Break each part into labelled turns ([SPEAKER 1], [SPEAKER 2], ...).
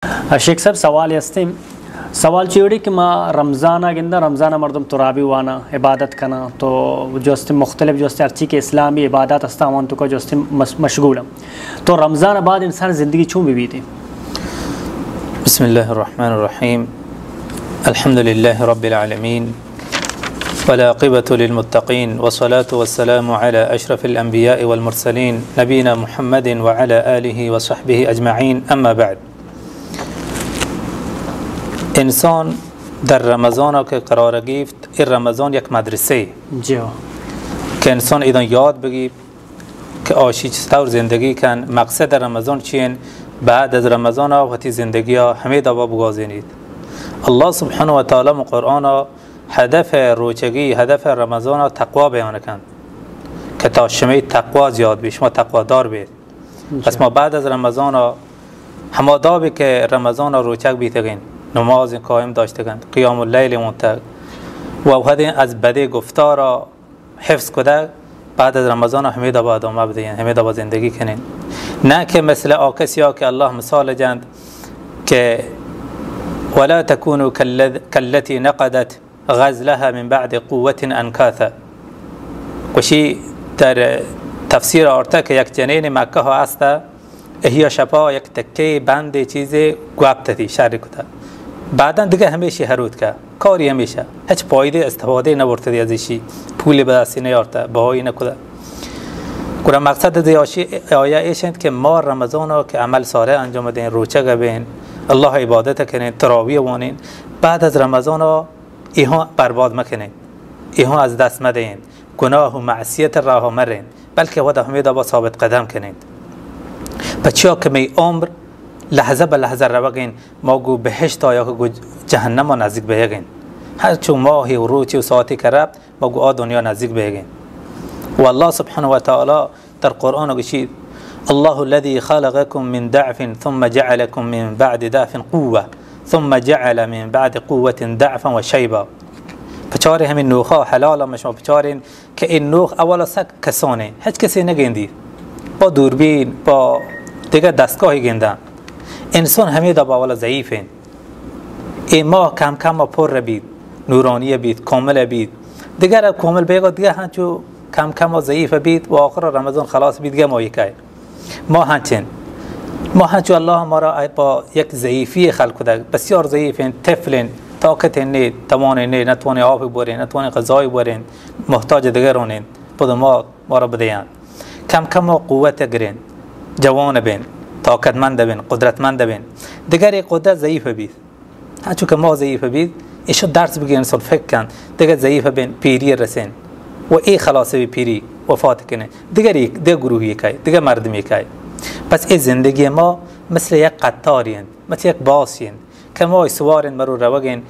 [SPEAKER 1] शेख साहब सवाल हस्ते सवाल चीड़ी कि माँ रमज़ान गिंदा रमज़ान मरदम तुराबी वाना इबादत करना तो जो हस्ते मुख्तलिफ जो हस्ते अर्ची के इस्लामी इबादत हस्ता वन तो का जो हस्ते मशगूल तो रमज़ान बाद इंसान ज़िंदगी छू भी थी।
[SPEAKER 2] बिस्मिल्लाहिर्रहमानिर्रहीम अल्हम्दुलिल्लाहि रब्बिल आलमीन वलाक़िबतु लिलमुत्तक़ीन वस्सलातु वस्सलामु अला अशरफिल अंबिया'i वल मुरसलीन नबीना मुहम्मदिन व अला आलिहि व सहबिहि अजमईन अम्मा बाद। इंसान در رمضان که قرار گرفت این رمضان یک مدرسه که انسان ایدان یاد بگیرد که آشی چطور زندگی کن، مقصد رمضان چیه، بعد از رمضان وقتی زندگی ها همه دوا بگذارید. الله سبحانه و تعالی در قرآن هدف روچگی هدف رمضان تقوا بیان کند که تا شما تقوا زیاد بشید، شما تقوا دار بید. پس ما بعد از رمضان همه دابی که رمضان روچگ بیتگین، نماز قائم داشته کند، قیام اللیل منتظر و از بده گفتار را حفظ کده، بعد از رمضان همه دوا ادامه بدهید، همه دوا زندگی کنین. نه که مثل آکسی ها که الله مثال جند که ولا تكونوا كالتي نقضت غزلها من بعد قوة انکاثا. کشی در تفسیر آورده که یک جنین مکه ها است، احیا شپا یک تکه بند چیزی گوابتتی شر کده، بعدا دیگه همیشه هرود که کاری همیشه هیچ پایده استفاده نبرده ازشی، پول به دستی نیارده، بهایی نکده. کره مقصد دیاشی آیه ایشند که ما رمضان ها که عمل صالح انجام دین، روچه گبین، الله عبادت کنین، تراویح وانین، بعد از رمضان ها ایها برباد مکنین، ایها از دست مدین، گناه و معصیت راه مرین، بلکه ودا همه با ثابت قدم کنین. بچه‌ها که می عمر لحظه به لحظه روگین، ما گو بهشت یا گو جهنم نزدیک بیگین. هر چون ماهی و روزی و ساعتی کرد ما گو دنیا نزدیک بیگین. و الله سبحانه و تعالی در قرآن گوشید الله الذي خلقكم من ضعف ثم جعلكم من بعد ضعف قوة ثم جعل من بعد قوة ضعفا و شیبا. پچاره همین نوخا حلال هم شما پچارین که این نوخ اولا سک کسانه، هیچ کسی نگندید، با دوربین با دیگه دستگاهی گندن. انسان همه دا با اولا ضعیفین. این ماه کم کم ما پر بید، نورانی بید، کامل بید. دیگر کامل بیگا دیگه هنچو کم کم ما ضعیف بید و آخر رمضان خلاص بید دیگه ما یکای. ما هنچو الله ما را با یک ضعیفی خلق کده، بسیار ضعیفین، طفلین، طاقت نید، توان نید، نتوانی آب برین، نتوانی غذای برین، محتاج دیگرانین، بود ما را بدهیند. کم کم ما قوت گرین، جوان بین، طاقتمند بین، قدرتمند بین. دیگر یک قدرت ضعیف بید. هرچون که ما ضعیف بید، ایشو درس بگیر انسان فکر کن، دیگر ضعیف بین، پیری رسین و ای خلاصه بی پیری وفات کنه. دیگر گروهی که، دیگر مردمی که. پس این زندگی ما مثل یک قطارین، مثل یک باسین که ما سوارین مرو روگین،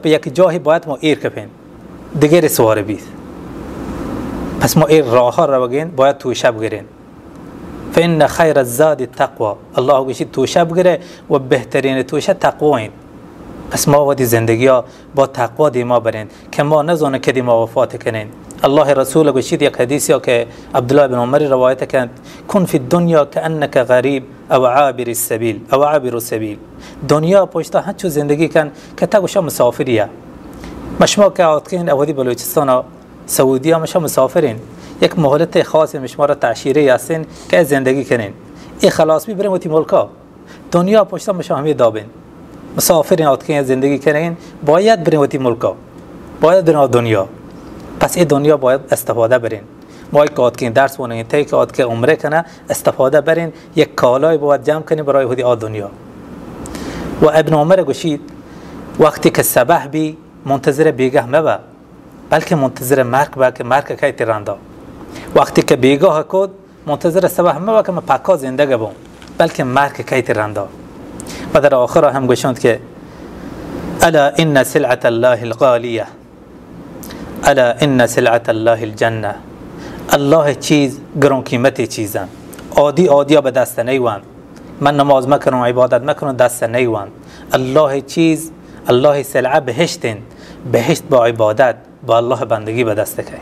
[SPEAKER 2] به یک جایی باید ما ایر کپین، دیگر سوار بید. پس ما ایر راه ها روگین باید توشه بگیرین. فإن خیر الزاد التقوى. الله گوشید توشه بگیره و بهترین توشه تقوایین. پس ما وقتی زندگی ها با تقوا دیما برین که ما نزونه که دیما وفات کنین. الله رسول گوشید یک حدیثی ها که عبدالله بن عمر روایت کرد کن فی الدنیا کأنک غریب او عابر السبیل. دنیا پشتا هنچو زندگی کن که تا گوشا مسافریه. مشما که آتکین اودی بلوچستان سعودی ها مشا مسافرین، یک مهلت خاصی مشما را تعشیری هستین که زندگی کنین. این خلاص بی بریم وقتی ملکا دنیا پشتا مشا همه دابین، مسافرین آتکین زندگی کنین، باید بریم وقتی ملکا، باید بریم دنیا. پس این دنیا باید استفاده برین. ما یک آتکین درس بونین تا یک آتکین عمره کنه استفاده برین، یک کالای باید جمع کنین برای خودی دنیا. و ابن عمر گوشید وقتی که صبح بی منتظر بیگاه مبا، بلکه منتظر مرگ با که مرگ که تیراندا. وقتی که بیگاه کد منتظر صبح مبا که من پاکا زندگی بوم، بلکه مرگ که تیراندا. و در آخر هم گوشند که الا ان سلعة الله الغالیه، الا ان سلعة الله الجنه. الله چیز گران قیمت چیزن، عادی به دست نیوان. من نماز مکنم عبادت مکنم دست نیوان. الله چیز، الله سلعه بهشتن، بهشت با عبادت با الله بندگی به دست که.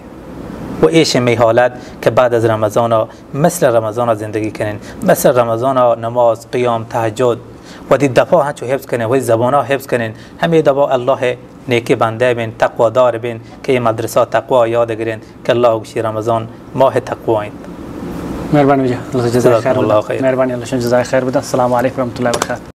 [SPEAKER 2] و ایش می حالت که بعد از رمضان مثل رمضان زندگی کنین، مثل رمضان نماز، قیام، تهجد و دی دفاع ها چو حفظ کنین و زبان ها حفظ کنین همه دفاع الله نیکی بنده بین تقوا دار بین که این مدرسه تقوا یاد گیرین که الله گوشی رمضان ماه تقوا این.
[SPEAKER 1] مهربانی الله جزای خیر.
[SPEAKER 2] الله خیر.
[SPEAKER 1] مهربانی الله جزای خیر بده. السلام علیکم و رحمت الله و برکاته.